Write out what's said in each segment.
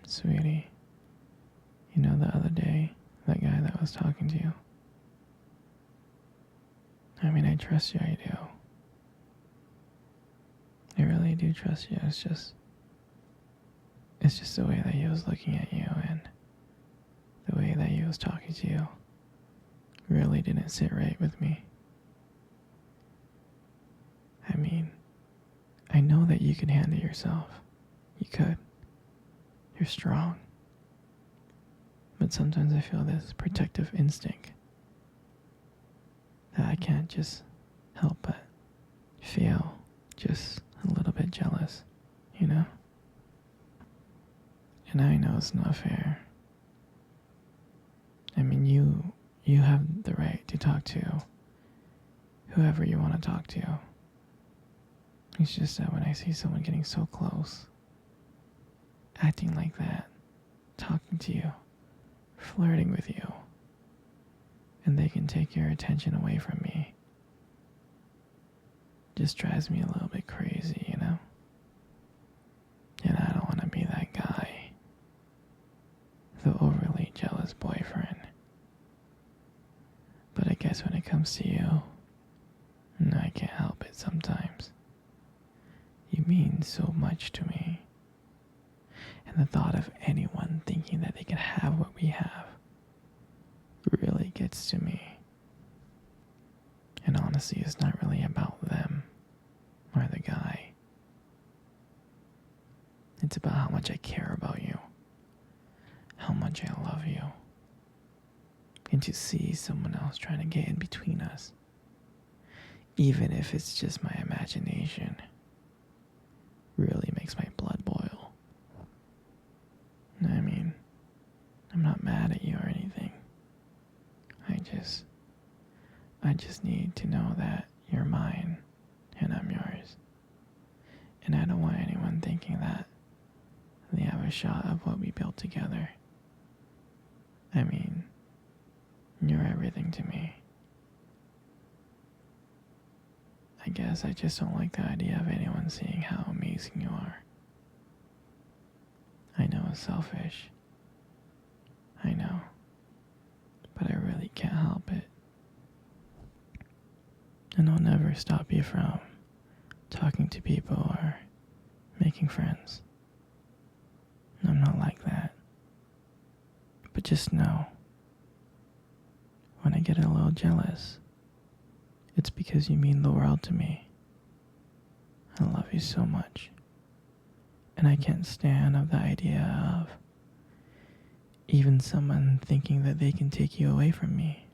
Sweetie, you know the other day, that guy that was talking to you? I mean, I trust you, I do. I really do trust you. It's just the way that he was looking at you and the way that he was talking to you really didn't sit right with me. I mean, I know that you can handle yourself. You could. You're strong. But sometimes I feel this protective instinct that I can't just help but feel just a little bit jealous, you know? And I know it's not fair. I mean, you have the right to talk to whoever you want to talk to. It's just that when I see someone getting so close, acting like that, talking to you, flirting with you, and they can take your attention away from me, just drives me a little bit crazy, you know? And I don't want to be that guy, the overly jealous boyfriend. But I guess when it comes to you, no, I can't help it sometimes. You mean so much to me. And the thought of anyone thinking that they can have what we have really gets to me. And honestly, it's not really about them or the guy. It's about how much I care about you, how much I love you. And to see someone else trying to get in between us, even if it's just my imagination, really makes my blood boil. I mean, I'm not mad at you or anything. I just need to know that you're mine and I'm yours. And I don't want anyone thinking that they have a shot of what we built together. I mean, you're everything to me. I guess I just don't like the idea of anyone seeing how amazing you are. I know it's selfish. I know. But I really can't help it. And I'll never stop you from talking to people or making friends. I'm not like that. But just know, when I get a little jealous, it's because you mean the world to me. I love you so much. And I can't stand of the idea of even someone thinking that they can take you away from me.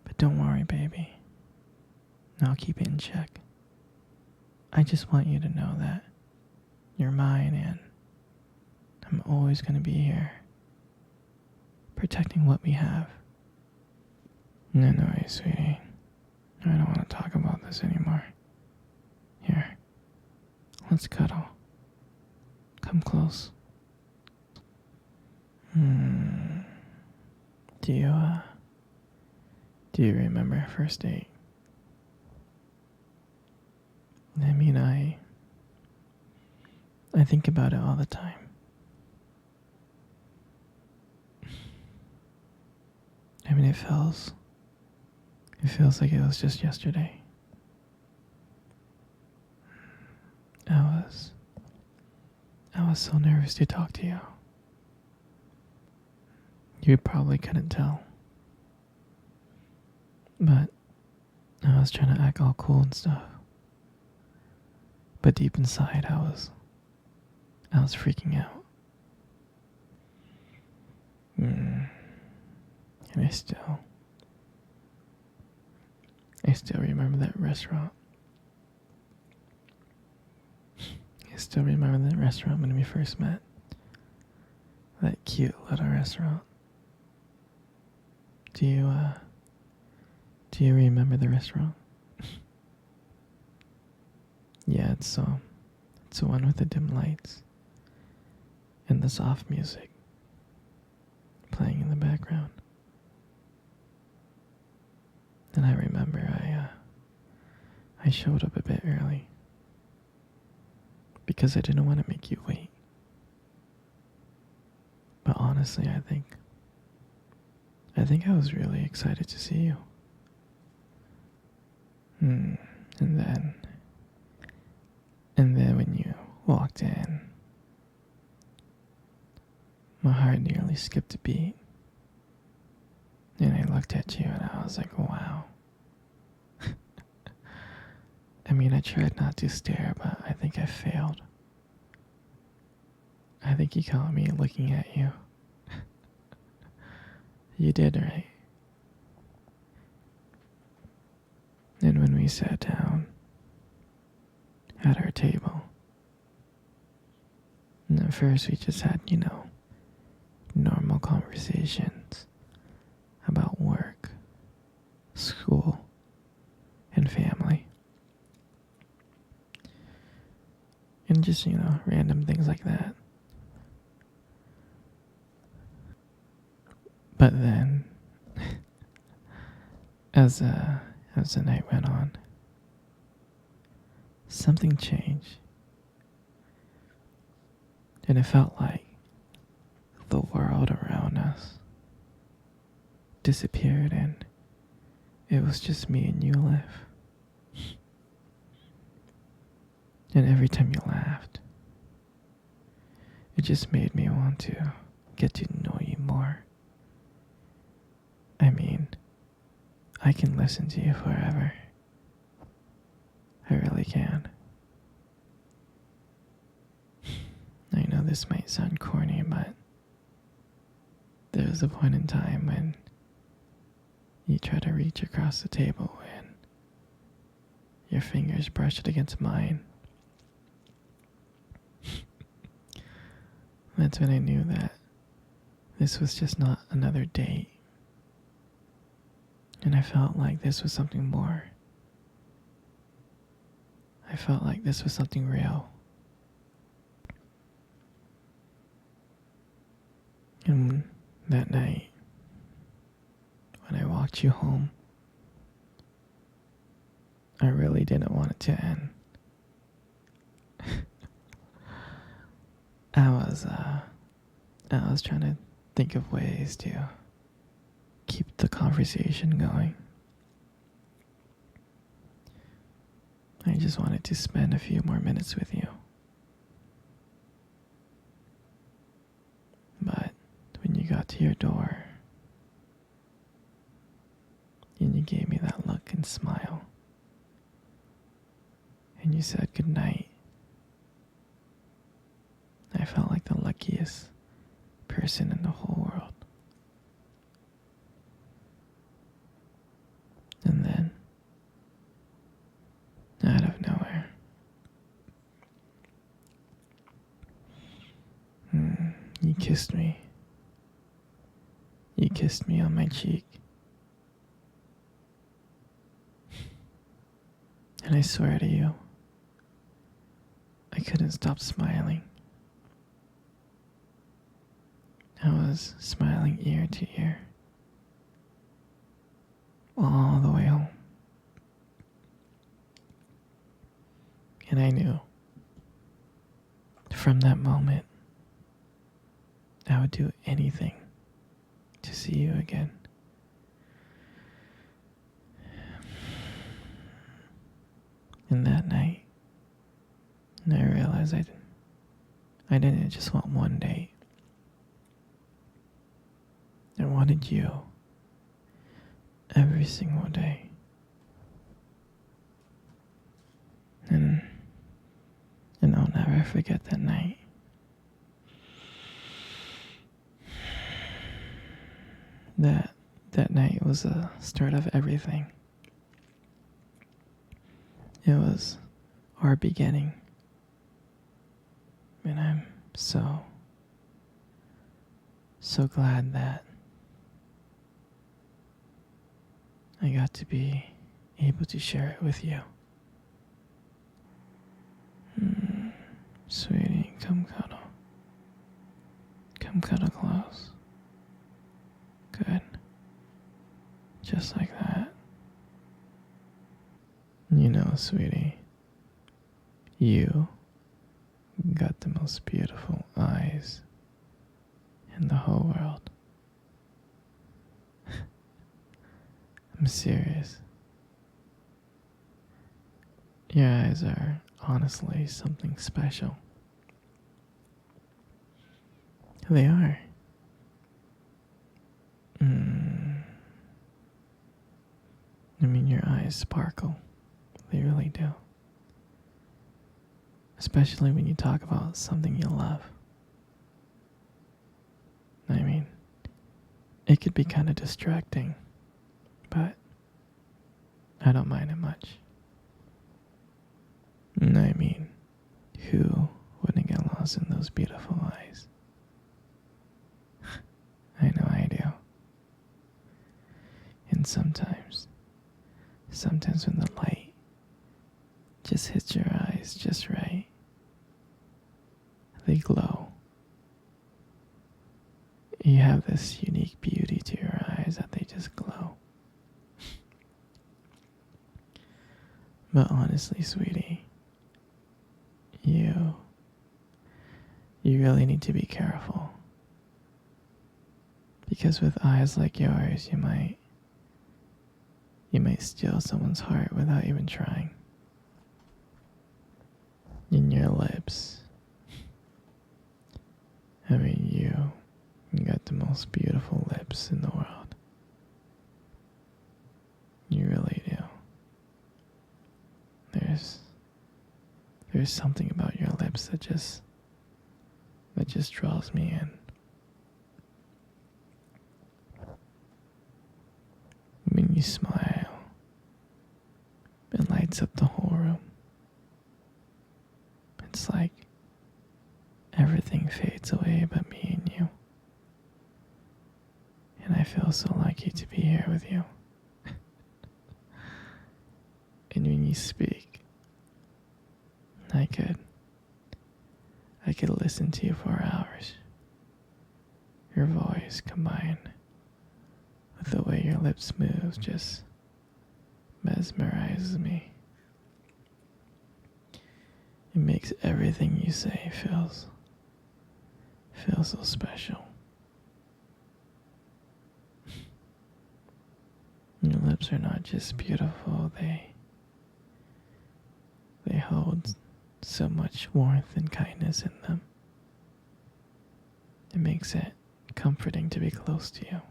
But don't worry, baby. I'll keep it in check. I just want you to know that you're mine and I'm always going to be here, protecting what we have. No, sweetie. I don't want to talk about this anymore. Here, let's cuddle. Come close. Do you remember our first date? I mean, I think about it all the time. I mean, it feels like it was just yesterday. I was so nervous to talk to you. You probably couldn't tell. But I was trying to act all cool and stuff. But deep inside, I was freaking out. And I still remember that restaurant. I still remember that restaurant when we first met. That cute little restaurant. Do you remember the restaurant? Yeah, it's the one with the dim lights and the soft music playing in the background. And I remember I showed up a bit early because I didn't want to make you wait. honestly, I think I was really excited to see you. Hmm. And then, and then when you walked in, my heart nearly skipped a beat. And I looked at you and I was like, wow. I mean, I tried not to stare, but I think I failed. I think you caught me looking at you. You did, right? And when we sat down at our table, and at first we just had, normal conversations about work, school, and family. And just, random things like that. But then, as the night went on, something changed. And it felt like the world around us disappeared and it was just me and you left. And every time you laughed, it just made me want to get to know you more. I mean, I can listen to you forever. I really can. I know this might sound corny, but there was a point in time when you tried to reach across the table and your fingers brushed against mine. That's when I knew that this was just not another date. And I felt like this was something more. I felt like this was something real. And that night, when I walked you home, I really didn't want it to end. I was trying to think of ways to keep the conversation going. I just wanted to spend a few more minutes with you. But when you got to your door, and you gave me that look and smile, and you said goodnight, I felt like the luckiest person in the whole world. And then, out of nowhere, you kissed me. You kissed me on my cheek. And I swear to you, I couldn't stop smiling. I was smiling ear to ear, all the way home. And I knew, from that moment, I would do anything to see you again. And that night, I realized I didn't just want one date. I wanted you every single day. And I'll never forget that night. That night was the start of everything. It was our beginning. And I'm so glad that I got to be able to share it with you. Sweetie, come cuddle. Come cuddle close. Good. Just like that. You know, sweetie, you got the most beautiful eyes in the whole world. I'm serious. Your eyes are honestly something special. They are. Mm, I mean, your eyes sparkle. They really do. Especially when you talk about something you love. I mean, it could be kind of distracting, but I don't mind it much. I mean, who wouldn't get lost in those beautiful eyes? I know I do. And sometimes when the light just hits your eyes just right, they glow. You have this unique beauty to your eyes that they just glow. But honestly, sweetie, you really need to be careful. Because with eyes like yours, you might steal someone's heart without even trying. In your lips. I mean, you got the most beautiful lips in the world. You really do. There's something about your lips that just draws me in. When you smile, it lights up the whole room. It's like everything fades away but me and you. And I feel so lucky to be here with you. And when you speak, I could listen to you for hours. Your voice combined with the way your lips move just mesmerizes me. It makes everything you say feel so special. Your lips are not just beautiful, they hold so much warmth and kindness in them. It makes it comforting to be close to you.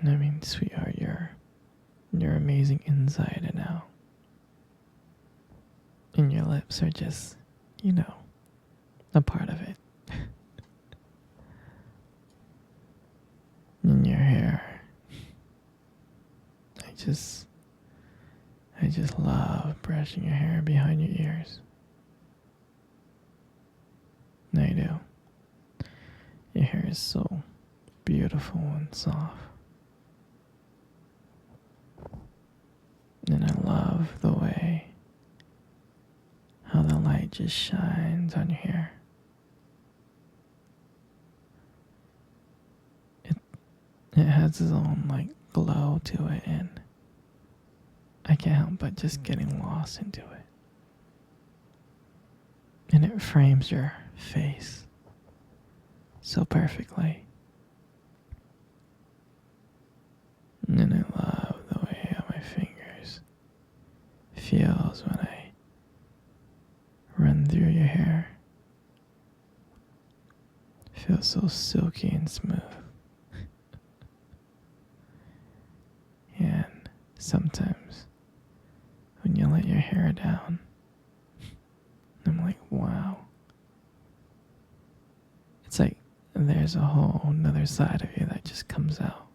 I mean, sweetheart, you're amazing inside and out. And your lips are just, a part of it. And your hair. I just love brushing your hair behind your ears. I do. Your hair is so beautiful and soft. And I love the way how the light just shines on your hair. It has its own glow to it, and I can't help but just getting lost into it. And it frames your face so perfectly. And I love the way how my fingers feels when I run through your hair. It feels so silky and smooth. And sometimes when you let your hair down, I'm like, wow. It's like there's a whole another side of you that just comes out.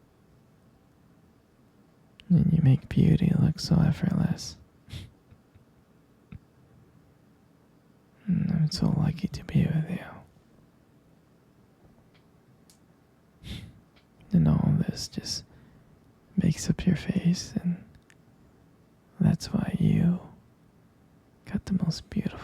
And you make beauty look so effortless. And I'm so lucky to be with you. And all this just makes up your face, and that's why you got the most beautiful